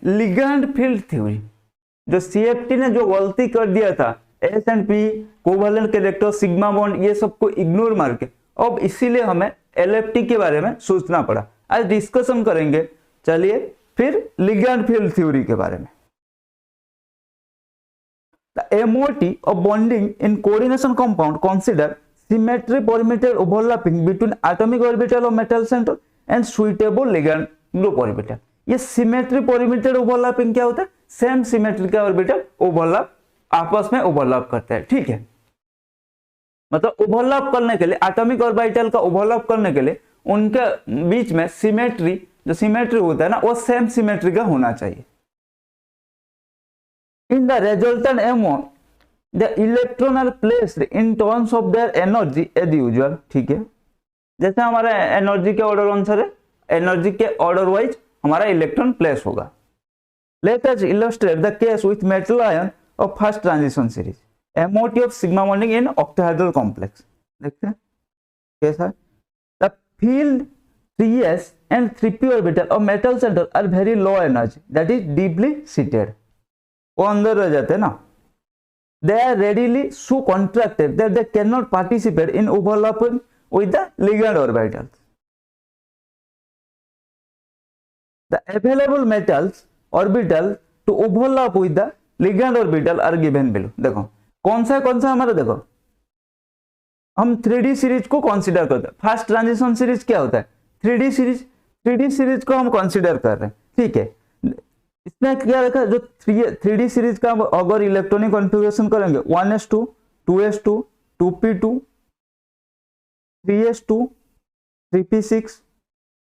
Ligand field theory, जो CFT ने जो गलती कर दिया था, S and P, covalent character, sigma bond, ये सबको इग्नोर मार के अब इसीलिए हमें एलएफटी के बारे में सोचना पड़ा। आज डिस्कशन करेंगे, चलिए फिर लिगैंड फील्ड थ्योरी के बारे में। The MOT of bonding in coordination compound consider symmetry perimeter overlapping between atomic orbital of metal center and suitable ligand group orbital। ये सिमेट्री परिमीटर ओवरलैपिंग क्या होता है? सेम सिमेट्री का ऑर्बिटल ओवरलैप आपस में ओवरलैप करते हैं, ठीक है। मतलब ओवरलैप करने के लिए, एटॉमिक ऑर्बिटल का ओवरलैप करने के लिए उनके बीच में सिमेट्री, जो सिमेट्री होता है ना, वो सेम सिमेट्री का होना चाहिए। In the resultant MO, the electron are placed in terms of their energy as usual, ठीक है। जैसे हमारा एनर्जी के ऑर्डर अनुसार है, एनर्जी के ऑर्डर वाइज हमारा इलेक्ट्रॉन प्लेस होगा। Let us illustrate the case with metal ion of first transition series, MOT of sigma bonding in octahedral complex। देखते हैं कैसा। The field 3s and 3p orbital of metal center are very low energy, that is deeply seated, वो अंदर रह जाते हैं ना। They are readily so contracted that they cannot participate in overlapping with the ligand orbitals। The available metals orbital to overlap with the ligand orbital are given below। देखो कौन सा हमारा, देखो हम 3D सीरीज को कंसीडर करते हैं। First transition series क्या होता है? 3D सीरीज को हम कंसीडर कर रहे हैं, ठीक है। इसमें क्या रखा, जो 3D सीरीज का अगर इलेक्ट्रॉनिक कॉन्फ़िगरेशन करेंगे 1s2 2s2 2p2 3s2 3p6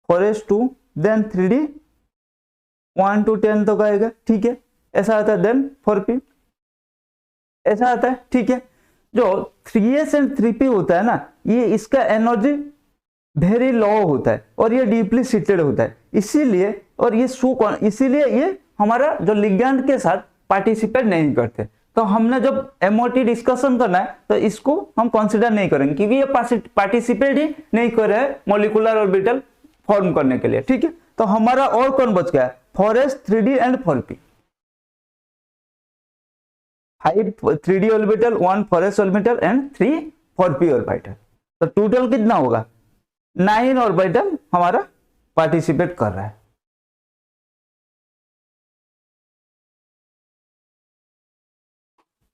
4s2 then 3D 1 to 10 तक आएगा, ठीक है। ऐसा आता है, देन 4p ऐसा आता है, ठीक है। जो 3s एंड 3p होता है ना, ये इसका एनर्जी वेरी लो होता है और ये डीपली सीटेड होता है, इसीलिए और ये इसीलिए ये हमारा जो लिगैंड के साथ पार्टिसिपेट नहीं करते। तो हमने जब एमओटी डिस्कशन करना है तो इसको हम कंसीडर नहीं करेंगे, क्योंकि ये पार्टिसिपेट ही नहीं कर रहे हैं मॉलिक्यूलर ऑर्बिटल फॉर्म करने के लिए, ठीक है। तो हमारा और कौन बच गया? 4s 3d and 4p, 5 3d orbital, 1 4s orbital and 3 4p orbital. तो टोटल कितना होगा? 9 ऑर्बिटल हमारा पार्टिसिपेट कर रहा है।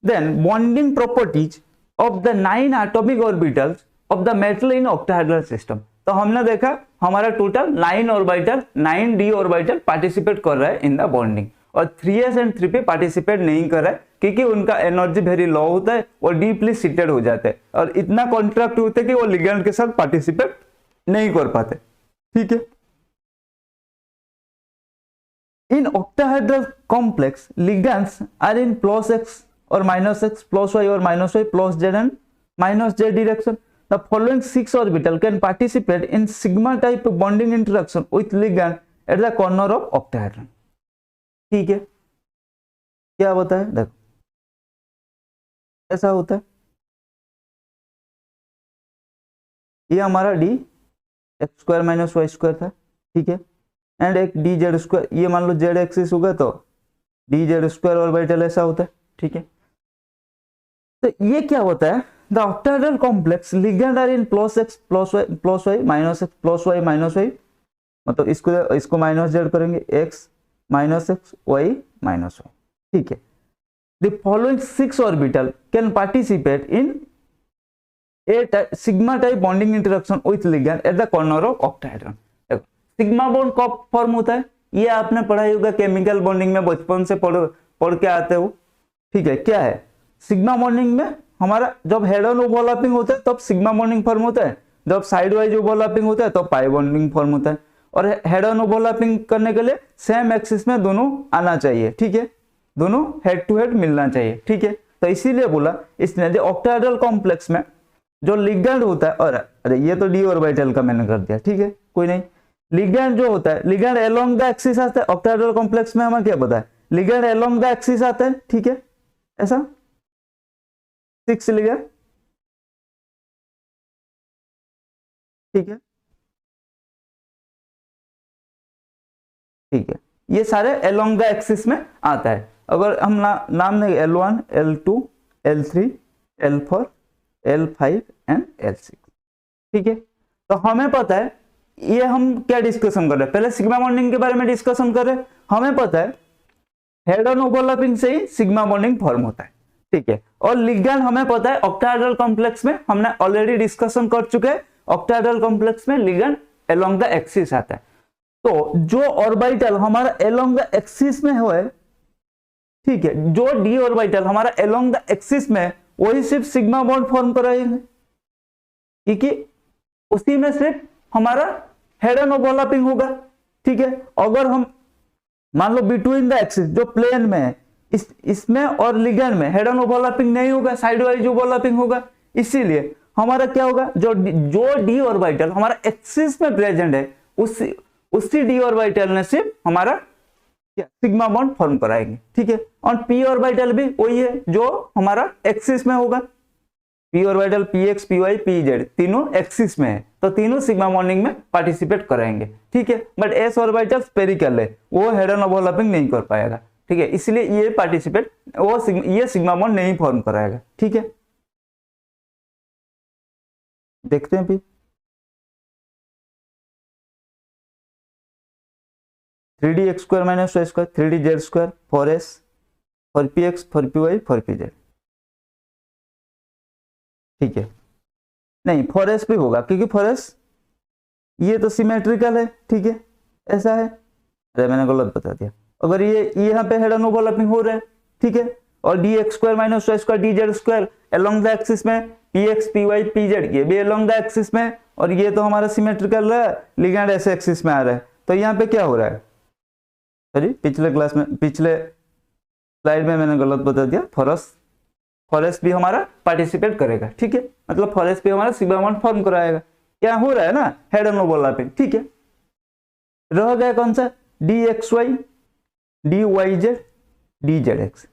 Then bonding properties of the 9 atomic orbitals of the metal in octahedral system। तो हमने देखा हमारा total 9 orbital, 9d orbital participate कर रहा है इन द बॉन्डिंग, और 3s एंड 3p पार्टिसिपेट नहीं कर रहा है क्योंकि उनका एनर्जी वेरी लो होता है और डीपली सीटेड हो जाते हैं और इतना कॉन्ट्रैक्ट होते हैं कि वो लिगैंड के साथ पार्टिसिपेट नहीं कर पाते, ठीक है। In octahedral complex, ligands are in plus x or minus x, plus y or minus y, plus z and minus z direction। The following 6 orbital can participate in sigma type bonding interaction with ligand at the corner of octahedron, ठीक है। क्या होता है? देखो ऐसा होता है, ये हमारा d x square minus Y square था, ठीक है, एंड एक डी जेड स्क्वायर, ये मान लो जेड एक्सिस होगा तो डी जेड स्क्वायर ऑर्बिटल ऐसा होता है, ठीक है। तो ये क्या होता है? The octahedral complex ligand are in plus X plus Y minus X plus Y minus Y, मतलब इसको माइनस जेड करेंगे, X minus X Y minus Y, ठीक है। The following 6 orbital can participate in sigma type bonding interaction with ligand at the corner of octahedron. Sigma bond कब form होता है? ये आपने पढ़ाई होगा केमिकल बॉन्डिंग में, बचपन से पढ़ के आते हो, ठीक है। क्या है सिग्मा बॉन्डिंग में? हमारा जब हेड ऑन ओवरलैपिंग होता है तब सिग्मा बॉन्डिंग फॉर्म होता है, जब साइड वाइज ओवरलैपिंग होता है तो पाई बॉन्डिंग फॉर्म होता है। और हेड ऑन ओवरलैपिंग करने के लिए सेम एक्सिस में दोनों आना चाहिए, ठीक है, दोनों हेड टू हेड मिलना चाहिए, ठीक है। तो इसीलिए बोला इसने जो ऑक्टाहेड्रल कॉम्प्लेक्स में जो लिगैंड होता है, और अरे ये तो डी ऑर्बिटल का मैंने कर दिया, ठीक है, कोई नहीं। लिगैंड जो होता है, लिगैंड अलोंग द एक्सिस आता है। ऑक्टाहेड्रल कॉम्प्लेक्स में हमें क्या पता है? लिगैंड अलोंग द एक्सिस आता है, ठीक है, ऐसा 6 लिगैंड, ठीक है, ठीक है। ये सारे अलोंग द एक्सिस में आता है। अगर हम नाम दें L1, L2, L3, L4, L5 and L6, ठीक है। तो हमें पता है ये हम क्या डिस्कशन कर रहे हैं, पहले सिग्मा बॉन्डिंग के बारे में डिस्कशन कर रहे हैं। हमें पता है हेड ऑन ओवरलैपिंग से ही सिग्मा बॉन्डिंग फॉर्म होता है, ठीक है। और लिगैंड हमें पता है ऑक्टाहेड्रल कॉम्प्लेक्स में, हमने ऑलरेडी डिस्कशन कर चुके हैं, ऑक्टाहेड्रल कॉम्प्लेक्स में लिगैंड अलोंग द एक्सिस आता है। तो जो ऑर्बिटल हमारा अलोंग द एक्सिस में हो, ठीक है, जो डी ऑर्बिटल हमारा अलोंग द एक्सिस में, वही सिर्फ सिग्मा बॉन्ड फॉर्म कराएंगे, क्योंकि उसी में सिर्फ हमारा हेड ऑन ओवरलैपिंग होगा, ठीक है। अगर हम मान लो बिटवीन द एक्सिस जो प्लेन में है, इसमें और लिगैंड में हेड ऑन ओवरलैपिंग नहीं होगा, साइड वाइज ओवरलैपिंग होगा। इसीलिए हमारा क्या होगा, जो डी ऑर्बिटल हमारा एक्सिस में प्रेजेंट है, उसी डी ऑर्बिटल ने सिर्फ हमारा क्या सिग्मा बॉन्ड फॉर्म कराएंगे, ठीक है। और पी ऑर्बिटल भी वही है जो हमारा एक्सिस में होगा, P orbital px, py, pz तीनों एक्सिस में है, तो तीनों सिग्मा बॉन्डिंग में पार्टिसिपेट करेंगे, ठीक है। बट एस ऑर्बिटल स्फेरिकल है, वो हेड ऑन ओवरलैपिंग नहीं कर पाएगा, ठीक है, इसलिए ये पार्टिसिपेट ये सिग्मा बॉन्ड नहीं फॉर्म कराएगा, ठीक है। देखते हैं फिर 3d x square minus y square, 3d z square, 4s, 4px, 4py, 4pz, ठीक है। नहीं 4s भी होगा, क्योंकि 4s ये तो सिमेट्रिकल है, ठीक है, ऐसा है। अरे मैंने गलत बता दिया, अगर ये यहाँ पे हेड ऑन ओवरलैपिंग हो रहा है, ठीक है। और d x square minus Y square d z square along the axis में, p x p y p z ये भी अलोंग द एक्सिस में, और ये तो हमारा सिमेट्रिकल है, लिगैंड ऐसे एक्सिस में आ रहा है। तो यहाँ पे क्या हो रहा है, सॉरी पिछले क्लास में, पिछले स्लाइड में मैंने गलत बता दिया, फॉरेस्ट भी हमारा पार्टिसिपेट करेगा, ठीक है, मतलब फॉरेस्ट भी हमारा सिग्मा बॉन्ड फॉर्म कराएगा। क्या हो रहा है ना, हेड ऑन ओवरलैपिंग, ठीक है। रह गया कौन सा, D X Y, D Y Z, D Z X,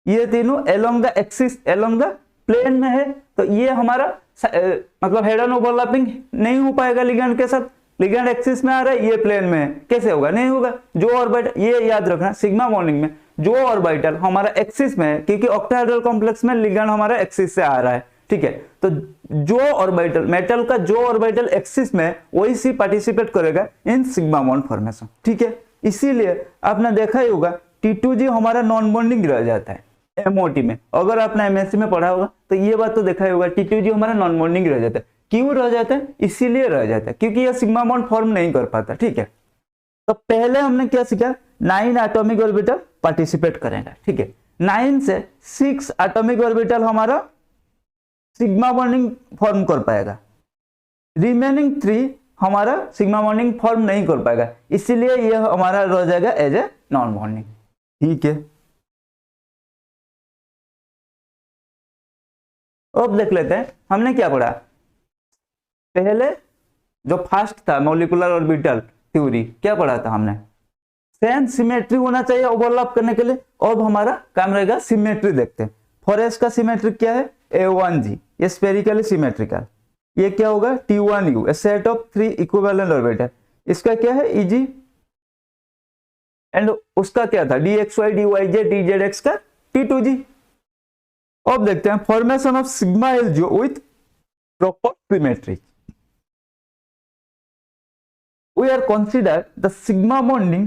ये तीनों along the axis, along the plane में है। तो ये हमारा मतलब हेड ऑन ओवरलैपिंग नहीं हो पाएगा लिगैंड के साथ, लिगैंड एक्सिस में आ रहा है, ये प्लेन में है, कैसे होगा, नहीं होगा। जो ऑर्बिटल, ये याद रखना सिग्मा बॉन्डिंग में जो ऑर्बिटल हमारा एक्सिस में है, क्योंकि ऑक्टाहेड्रल कॉम्प्लेक्स में लिगैंड हमारा एक्सिस से आ रहा है, ठीक है। तो जो ऑर्बिटल, मेटल का जो ऑर्बिटल एक्सिस में, वही सी पार्टिसिपेट करेगा इन सिग्मा बॉन्ड फॉर्मेशन, ठीक है। इसीलिए आपने देखा ही होगा T2G हमारा नॉन बॉन्डिंग रह जाता है MOT में। अगर आपने MSc में पढ़ा होगा तो ये बात तो देखा ही होगा, T2G हमारा नॉन बॉन्डिंग रह जाता है। क्यों रह जाता है, इसीलिए रह जाता है क्योंकि यह सिग्मा बॉन्ड फॉर्म नहीं कर पाता, ठीक है। तो पहले हमने क्या सीखा, 9 एटॉमिक ऑर्बिटल पार्टिसिपेट करेंगे, ठीक है। 9 से 6 एटॉमिक ऑर्बिटल हमारा सिग्मा बॉन्डिंग फॉर्म कर पाएगा, रिमेनिंग 3 हमारा सिग्मा बॉन्डिंग फॉर्म नहीं कर पाएगा, इसीलिए यह हमारा रह जाएगा एज ए नॉन बॉन्डिंग, ठीक है। अब देख लेते हैं हमने क्या पढ़ा। पहले जो फर्स्ट था मॉलिक्यूलर ऑर्बिटल थ्योरी, क्या पढ़ा था हमने, सेम सिमेट्री होना चाहिए ओवरलैप करने के लिए। अब हमारा काम रहेगा सिमेट्री देखते हैं। फॉरेस्ट का सिमेट्री क्या है, A1G, ये स्फेरिकली सिमेट्रिकल। ये क्या होगा, T1U, A set of 3 equivalent orbital. इसका क्या है, EG, एंड उसका क्या था, DXY, DYJ, DZX का T2G। अब देखते हैं formation of sigma LGO with proper symmetry. We are consider the sigma bonding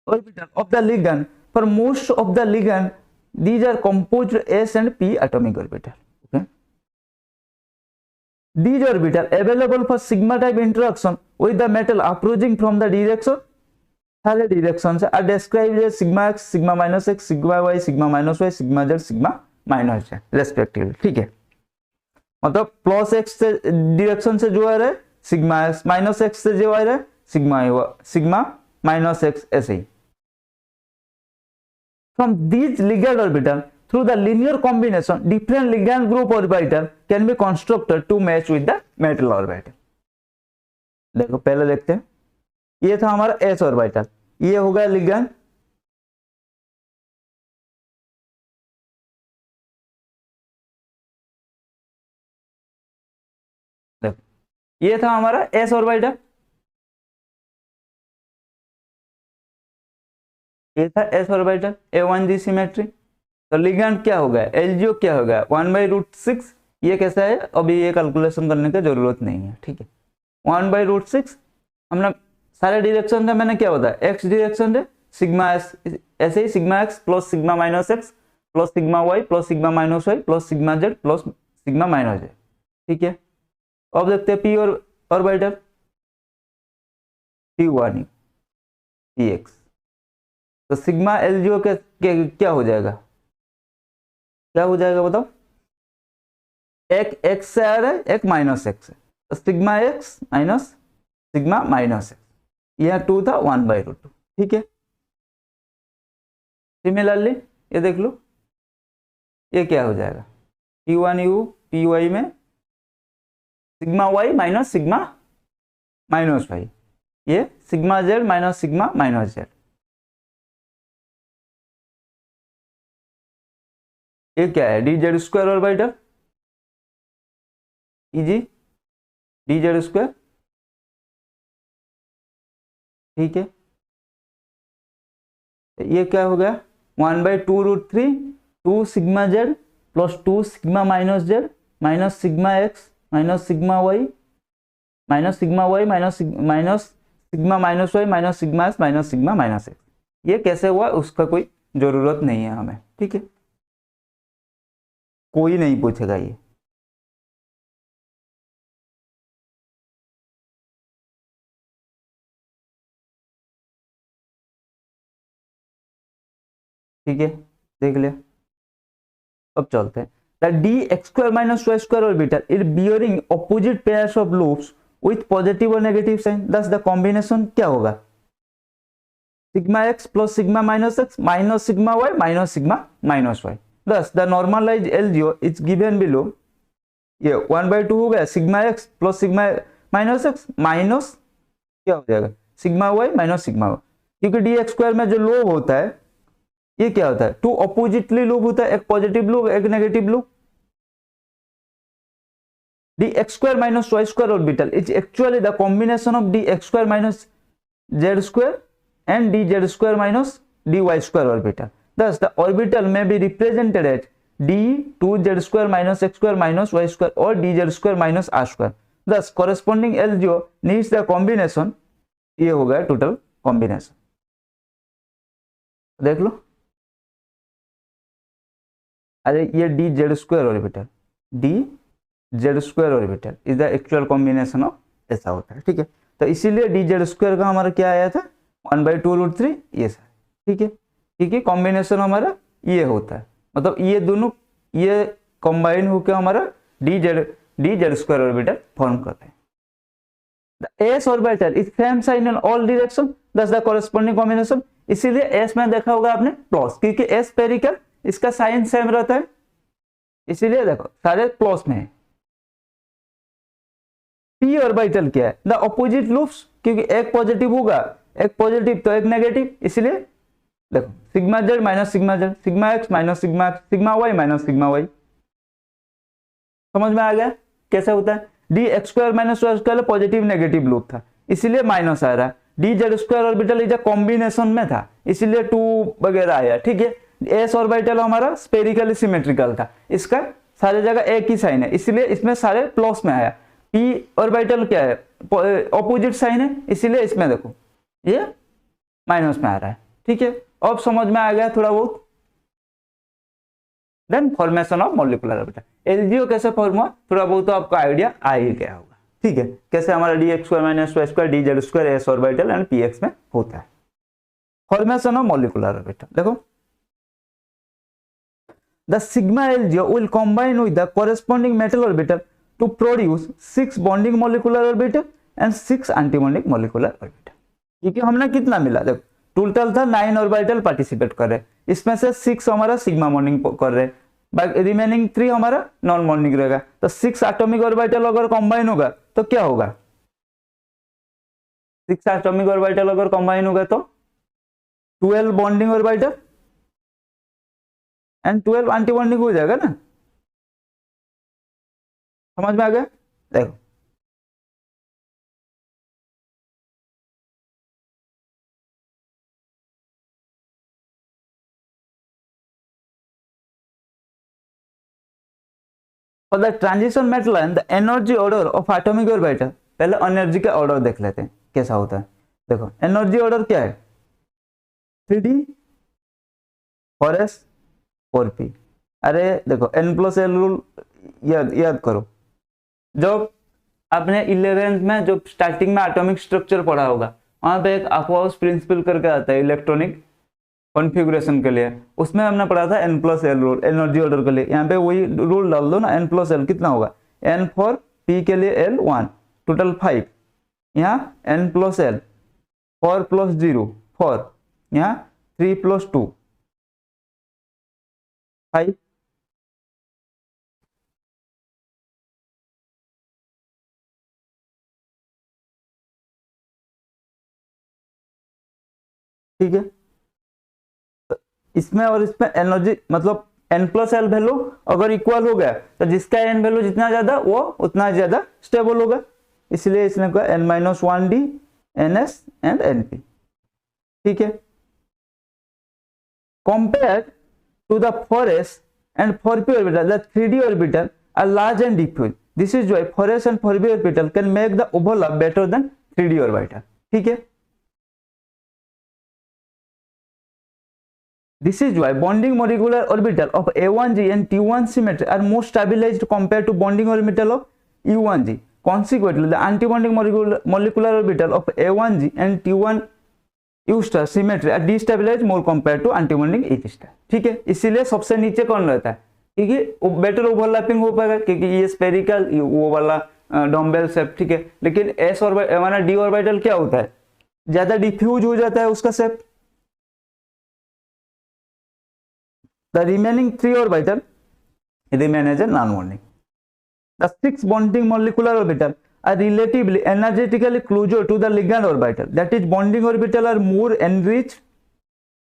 orbital of the ligand. For most of the ligand, these are composed S and P atomic orbital. Okay. These orbital available for sigma type interaction with the metal approaching from the direction, सारे directions are described as sigma x, sigma minus x, sigma y, sigma minus y, sigma z, sigma minus z respectively. ठीक है, मतलब plus x से direction से जो आ रहा है sigma x, minus x से जो आ रहा है सिग्मा माइनस एक्स, ऐसे ही। From these ligand orbital through the linear combination different ligand group orbital can be constructed to match with the metal orbital. देखो पहले देखते हैं, ये था हमारा एस ऑर्बिटल, ये हो गया लिगैंड, देखो ये था हमारा एस ऑर्बिटल, ये था s ऑर्बिटल A1G सिमेट्री। तो लिगेंड क्या होगा, LGO क्या होगा 1/√6। ये कैसा है, अभी ये कैलकुलेशन करने की जरूरत नहीं है, ठीक है। 1/√6 हमने सारे डायरेक्शन में मैंने क्या बताया, x डायरेक्शन है सिग्मा s, ऐसे ही sigma x plus sigma minus x plus sigma y plus sigma minus y plus sigma z plus sigma minus z, ठीक है। अब देखते हैं p और ऑर्बिटल P1 px। तो सिग्मा LGO के क्या हो जाएगा, क्या हो जाएगा बताओ, एक x से आ रहा है, एक माइनस x है, तो sigma x minus sigma minus x, यह 2 था 1/√2, ठीक है। सिमिलरली ये देख लो, ये क्या हो जाएगा P1U Py में sigma y minus sigma minus y, ये sigma z minus sigma minus z, ये क्या है dz² ऑर्बिटल इजी dz², ठीक है। ये क्या हो गया 1/2√3 2 sigma z plus 2 sigma minus z minus sigma x minus sigma y minus sigma y minus sigma minus y minus sigma s minus sigma minus x। ये कैसे हुआ उसका कोई जरूरत नहीं है हमें, ठीक है, कोई नहीं पूछेगा ये। ठीक है, देख लिया। अब चलते हैं, the dx² minus y² orbital is bearing opposite pairs of loops with positive और negative sign, thus the combination क्या होगा, sigma x plus sigma minus x minus sigma y minus sigma minus y, thus the normalized LGO is given below। ये 1/2 हो गया sigma x plus sigma minus x minus क्या हो जाएगा sigma y minus sigma y, क्योंकि dx² में जो lobe होता है ये क्या होता है, टू अपोजिटली लूप होता है, एक पॉजिटिव लूप एक negative loop. dx² minus y² orbital is actually the combination of dx² minus z² and dz² minus dy² orbital. Thus the orbital may be represented as d2z² minus x² minus y² or dz² minus r²। Thus corresponding LGO needs the combination, ये हो गया total combination, देख लो। अरे ये dz² orbital dz² orbital is the actual combination of, ऐसा होता है, ठीक है। तो इसीलिए dz² का हमारा क्या आया था 1/2√3 ये सर, ठीक है, क्योंकि कॉम्बिनेशन हमारा ये होता है, मतलब ये दोनों ये कंबाइन होकर हमारा dz² ऑर्बिटल फॉर्म करते हैं। The s orbital is same sign in all direction, thus the corresponding combination, इसीलिए s में देखा होगा आपने प्लस, क्योंकि s स्फेरिकल इसका साइन सेम रहता है, इसीलिए देखो सारे प्लस में है। p ऑर्बिटल क्या है, द ऑपोजिट लूप्स, क्योंकि एक पॉजिटिव होगा एक पॉजिटिव तो एक नेगेटिव, इसलिए देखो sigma z minus sigma z sigma x minus sigma x sigma y minus sigma y, समझ में आ गया कैसे होता है। dx² minus y² positive negative loop था, इसीलिए माइनस आ रहा है। dz² ऑर्बिटल इज कॉम्बिनेशन में था, इसीलिए 2 वगैरह आया, ठीक है। s ऑर्बिटल हमारा स्फेरिकली सिमेट्रिकल था, इसका सारी जगह एक ही साइन है, इसलिए इसमें सारे प्लस में आया। p ऑर्बिटल क्या है ऑपोजिट साइन है, इसीलिए इसमें देखो ये माइनस में आ रहा है, ठीक है। अब समझ में आ गया थोड़ा बहुत। Then formation of molecular orbital, LGO कैसे फॉर्म हुआ थोड़ा बहुत तो आपको आइडिया आ ही गया होगा, ठीक है, कैसे हमारा dx² minus y² dz² s orbital and px में होता है। फॉर्मेशन ऑफ मॉलिक्यूलर ऑर्बिटल देखो, the sigma LGO will combine with the corresponding metal orbital to produce 6 bonding molecular orbital and 6 anti-bonding molecular orbital। क्योंकि हमने कितना मिला देखो, total था 9 ऑर्बिटल पार्टिसिपेट कर रहे, इसमें से 6 हमारा सिग्मा बॉन्डिंग कर रहे, बाकी रिमेनिंग 3 हमारा नॉन बॉन्डिंग रहेगा। तो 6 एटॉमिक ऑर्बिटल अगर कंबाइन होगा तो क्या होगा, 6 एटॉमिक ऑर्बिटल अगर कंबाइन होगा तो 12 bonding orbital and 12 anti bonding हो जाएगा ना, समझ में आ गया। देखो for the transition metal and the energy order of atomic orbital, पहले एनर्जी का ऑर्डर देख लेते हैं कैसा होता है। देखो एनर्जी ऑर्डर क्या है, 3d 4s 4p। अरे देखो n+l रूल याद करो, जब आपने 11th में जो स्टार्टिंग में एटॉमिक स्ट्रक्चर पढ़ा होगा, वहां पे एक अफवाउस प्रिंसिपल करके आता है इलेक्ट्रॉनिक कॉन्फ़िगरेशन के लिए, उसमें हमने पढ़ा था n+l रूल एनर्जी ऑर्डर के लिए। यहाँ पे वही रूल डाल दो ना, n+l कितना होगा, n फॉर p के लिए l 1 टोटल 5, यहाँ n+l 4+0 4, यहाँ 3+2 5। ठीक है, इसमें और इसमें एनर्जी मतलब n+l वैल्यू अगर इक्वल हो गया तो जिसका n वैल्यू जितना ज्यादा वो उतना ज्यादा स्टेबल होगा, इसलिए इसने कहा n-1d ns एंड np। ठीक है, compare to the 4s and 4p orbital, the 3d orbital are large and diffuse. This is why 4s and 4p orbital can make the overlap better than 3d orbital. ठीक है, this is why bonding molecular orbital of A1G and T1 symmetry are more stabilized compared to bonding orbital of U1G. Consequently, the antibonding molecular orbital of A1G and T1 U star symmetry are destabilized more compared to antibonding H star. ठीक है, इसीलिए सबसे नीचे कौन रहता है, क्योंकि better overlapping हो पाएगा, क्योंकि ये स्पेरिकल वो वाला डम्बेल शेप। ठीक है, लेकिन एस और हमारा डी ऑर्बिटल क्या होता है, ज्यादा डिफ्यूज हो जाता है उसका shape. The remaining 3 orbital remain as a non-bonding. The 6 bonding molecular orbital are relatively energetically closer to the ligand orbital. That is, bonding orbital are more enriched.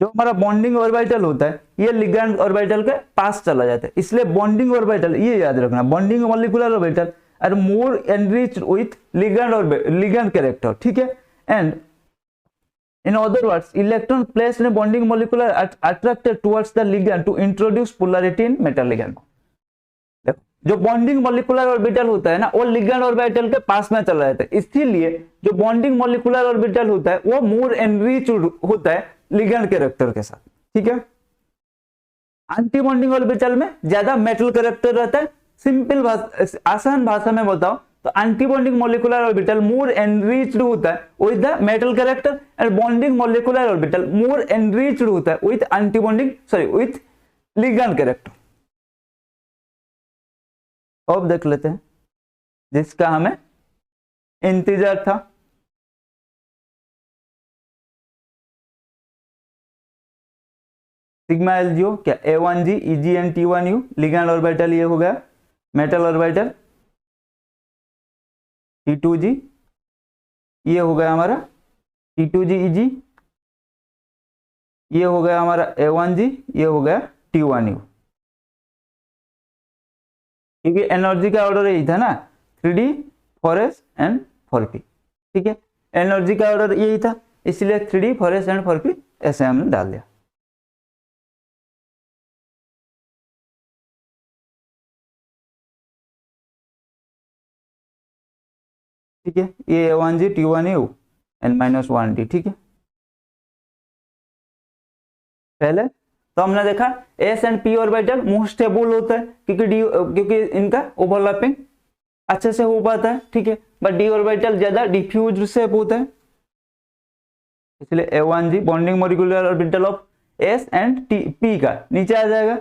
जो हमारा बॉन्डिंग ऑर्बिटल होता है ये लिगैंड ऑर्बिटल के पास चला जाता है, इसलिए बॉन्डिंग ऑर्बिटल, ये याद रखना, bonding molecular orbital are more enriched with ligand character. ठीक है, and in other words, electron placed in a bonding molecule are attracted towards the ligand to introduce polarity in metal ligand। जो bonding molecular orbital होता है ना, वो ligand orbital के पास में चला जाता है, इसीलिए जो बॉन्डिंग मॉलिक्यूलर ऑर्बिटल होता है वो मोर एनरिच्ड होता है लिगैंड कैरेक्टर के साथ। ठीक है, एंटी बॉन्डिंग ऑर्बिटल में ज्यादा मेटल कैरेक्टर रहता है। सिंपल आसान भाषा में बताओ तो एंटी बॉन्डिंग मॉलिक्यूलर ऑर्बिटल मोर एनरिच्ड होता है with the metal character, and bonding molecular orbital more enriched होता है with anti bonding with ligand character. अब देख लेते हैं जिसका हमें इंतजार था। सिग्मा एलजीओ क्या, A1G EG and T1U ligand orbital ये हो गया, मेटल ऑर्बिटल T2G ये हो गया हमारा T2G EG, ये हो गया हमारा A1G, ये हो गया T1U। क्योंकि एनर्जी का ऑर्डर यही था ना, 3D 4s एंड 4p। ठीक है, एनर्जी का ऑर्डर यही था, इसलिए 3D 4s एंड 4p ऐसे हमने डाल दिया। ठीक है, ये A1G T1U एंड -1D। ठीक है, पहले तो हमने देखा S and P orbital most stable होता है क्योंकि इनका ओवरलैपिंग अच्छे से हो पाता है। ठीक है, बट D ऑर्बिटल ज्यादा डिफ्यूज शेप होता है, इसलिए A1G bonding molecular orbital of S and P का नीचे आ जाएगा।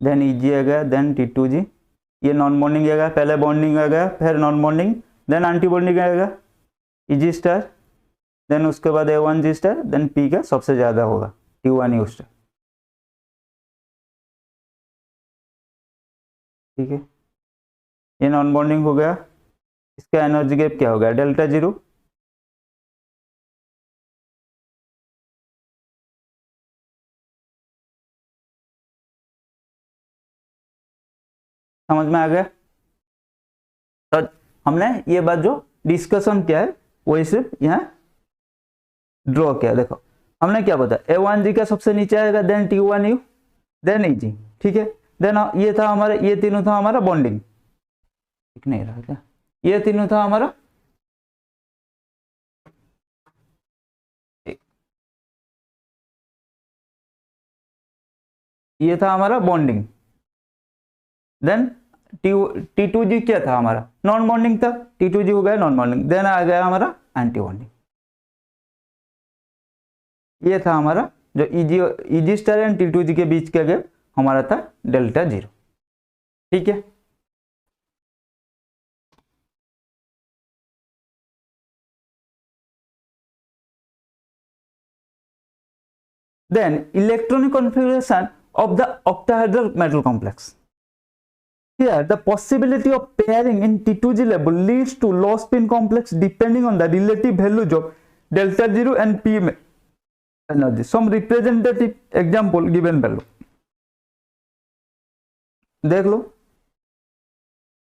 देन EG आ गया, देन T2G, ये नॉन बॉन्डिंग आ गया, पहले बॉन्डिंग आ गया फिर non bonding, then anti bonding आएगा EG स्टार, देन उसके बाद A1G स्टार, देन P का सबसे ज्यादा होगा T1U स्टार। ठीक है, ये नॉन बॉन्डिंग हो गया इसका एनर्जी गैप क्या होगा, डेल्टा जीरो। समझ में आ गया। तो हमने ये बात जो डिस्कशन किया है वही सिर्फ यहाँ ड्रॉ किया। देखो हमने क्या बताया, A1G का सबसे नीचे आएगा, देन T1U, देन EG, ठीक है। देन ये था हमारा, ये तीनों था हमारा बॉन्डिंग, ठीक नहीं रहा क्या, ये तीनों था हमारा ये था हमारा बॉन्डिंग। देन T2G क्या था हमारा, नॉन बॉन्डिंग था, T2G हो गया नॉन बॉन्डिंग। देन आ गया हमारा एंटी बॉन्डिंग। ये था हमारा जो EG स्टार एंड T2G के बीच का गैप हमारा था डेल्टा जीरो, ठीक है। Then electronic configuration of the octahedral metal complex. Here, the possibility of pairing in T2G level leads to low spin complex depending on the relative values of delta zero and P energy. Some representative example given below. देख लो,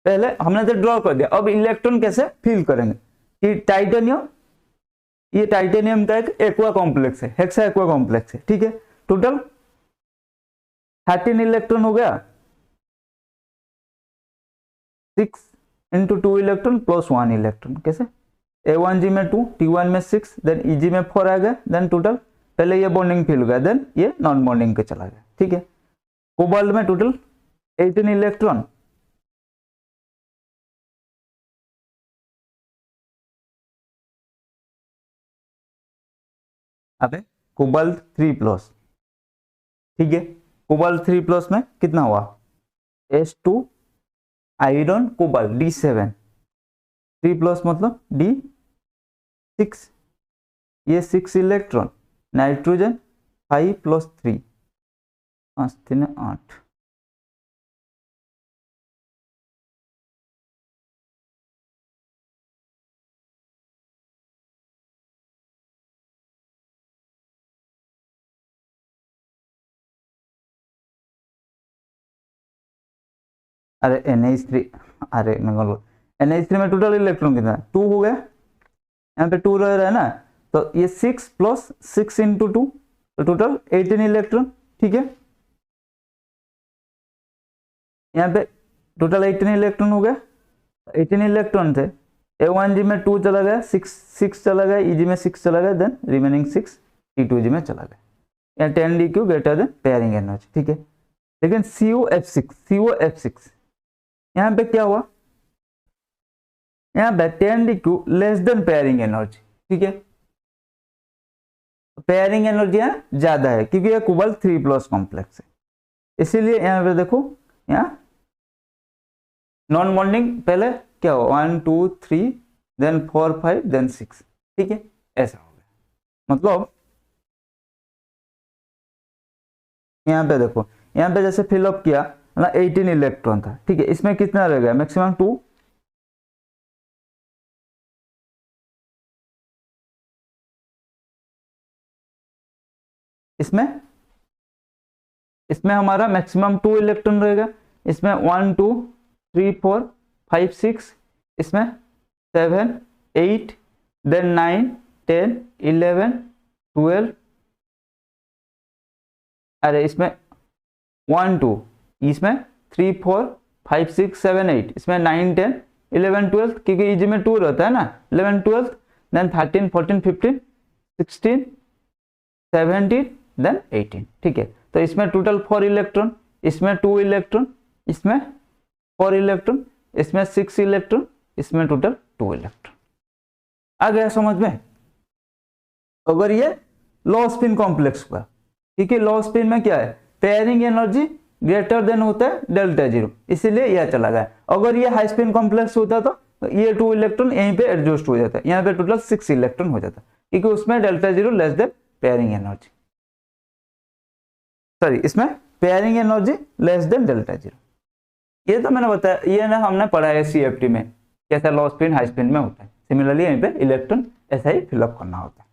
पहले हमने तो draw कर दिया, अब electron कैसे feel करेंगे कि टाइटेनियम, ये टाइटेनियम का एक एक्वा कॉम्प्लेक्स है, हेक्सा एक्वा कॉम्प्लेक्स है, ठीक है। टोटल 13 इलेक्ट्रॉन हो गया, 6 इंटू 2 इलेक्ट्रॉन प्लस 1 इलेक्ट्रॉन, कैसे A1G में 2, T1 में 6, देन EG में 4 आ गया। देन टोटल पहले ये बॉन्डिंग फील हो गया, देन ये नॉन बॉन्डिंग के चला गया, ठीक है। कोबाल्ट में टोटल 18 इलेक्ट्रॉन, अबे कोबाल्ट 3+, ठीक है। कोबाल्ट 3+ में कितना हुआ, S2 आयरन कोबाल्ट D7, 3+ मतलब D6, ये 6 इलेक्ट्रॉन, नाइट्रोजन 5 + 3, 5 3 8, अरे NH3, अरे मैं बोल NH3 में टोटल इलेक्ट्रॉन कितना, 2 हो गया, यहाँ पे 2 रह रहा है ना, तो ये 6 + 6 × 2, तो टोटल 18 इलेक्ट्रॉन, ठीक है। यहाँ पे टोटल 18 इलेक्ट्रॉन हो गया, 18 इलेक्ट्रॉन थे, A1G में 2 चला गया, 6 चला गया, EG में 6 चला गया, देन रिमेनिंग 6 T2G में चला गया। यहाँ 10DQ greater than pairing energy, ठीक है। लेकिन COF6 यहाँ पे क्या हुआ, यहाँ पे 10DQ less than pairing energy, ठीक है। पेयरिंग एनर्जी यहाँ ज्यादा है क्योंकि ये कोबाल्ट 3+ कॉम्प्लेक्स है, इसीलिए यहाँ पे देखो, यहाँ नॉन बॉन्डिंग पहले क्या हो, 1 2 3 देन 4 5 देन 6, ठीक है, ऐसा हो गया। मतलब यहाँ पे देखो, यहाँ पे जैसे फिलअप किया ना, 18 इलेक्ट्रॉन था, ठीक है। इसमें कितना रह गया, मैक्सिमम 2, इसमें हमारा मैक्सिमम 2 इलेक्ट्रॉन रहेगा, इसमें 1 2 3 4 5 6, इसमें 7 8 देन 9 10 11 12, अरे इसमें 1 2, इसमें 3 4 5 6 7 8, इसमें 9 10 11 12, क्योंकि EG में 2 रहता है ना, 11 12 देन 13 14 15 16 17 देन 18, ठीक है। तो इसमें टोटल 4 इलेक्ट्रॉन, इसमें 2 इलेक्ट्रॉन, इसमें 4 इलेक्ट्रॉन, इसमें 6 इलेक्ट्रॉन, इसमें टोटल 2 इलेक्ट्रॉन। आ गया समझ में। अगर ये लो स्पिन कॉम्प्लेक्स हुआ, क्योंकि लो स्पिन में क्या है, पेयरिंग एनर्जी ग्रेटर देन होता है डेल्टा जीरो, इसीलिए यह चला गया। अगर ये हाई स्पिन कॉम्प्लेक्स होता तो ये 2 इलेक्ट्रॉन यहीं पे एडजस्ट हो जाता है, यहाँ पे टोटल 6 इलेक्ट्रॉन हो जाता, क्योंकि उसमें delta zero less than pairing energy, sorry इसमें pairing energy less than delta zero. ये तो मैंने बताया, ये ना हमने पढ़ा है CFT में, कैसा लो स्पिन हाई स्पिन में होता है। सिमिलरली यहीं पे इलेक्ट्रॉन ऐसा ही फिलअप करना होता है।